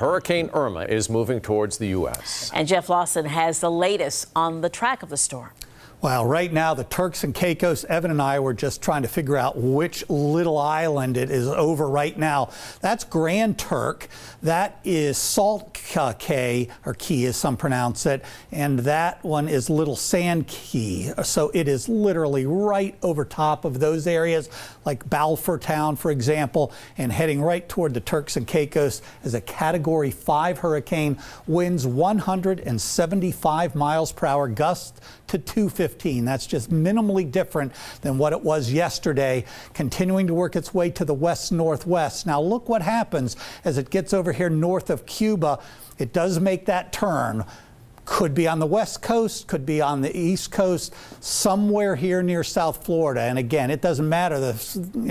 Hurricane Irma is moving towards the U.S. And Jeff Lawson has the latest on the track of the storm. Well, right now, the Turks and Caicos, Evan and I were just trying to figure out which little island it is over right now. That's Grand Turk. That is Salt Cay, or Key as some pronounce it, and that one is Little Sand Key. So it is literally right over top of those areas, like Balfour Town, for example, and heading right toward the Turks and Caicos as a Category 5 hurricane, winds 175 miles per hour, gusts to 250. That's just minimally different than what it was yesterday, continuing to work its way to the west-northwest. Now look what happens as it gets over here north of Cuba. It does make that turn. Could be on the west coast, could be on the east coast, somewhere here near South Florida. And again, it doesn't matter.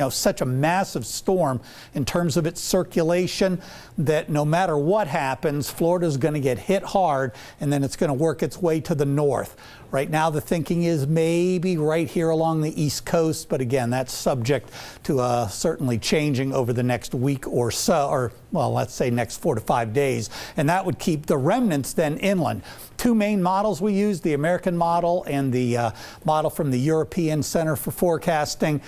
Such a massive storm in terms of its circulation that no matter what happens, Florida's going to get hit hard, and then it's going to work its way to the north. Right now, the thinking is maybe right here along the east coast, but again, that's subject to certainly changing over the next week or so, or well, let's say next 4 to 5 days, and that would keep the remnants then inland. Two main models we use, the American model and the model from the European Center for Forecasting.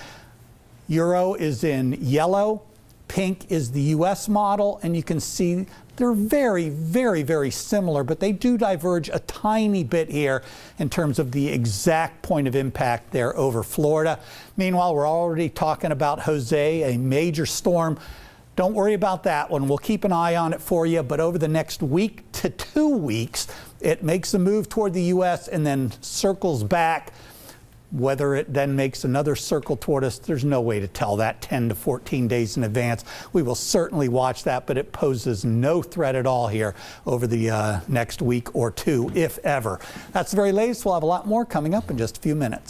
Euro is in yellow, pink is the U.S. model, and you can see they're very, very, very similar, but they do diverge a tiny bit here in terms of the exact point of impact there over Florida. Meanwhile, we're already talking about Jose, a major storm. Don't worry about that one. We'll keep an eye on it for you, but over the next week to 2 weeks, it makes a move toward the U.S. and then circles back. Whether it then makes another circle toward us, there's no way to tell that 10 to 14 days in advance. We will certainly watch that, but it poses no threat at all here over the next week or two, if ever. That's the very latest. We'll have a lot more coming up in just a few minutes.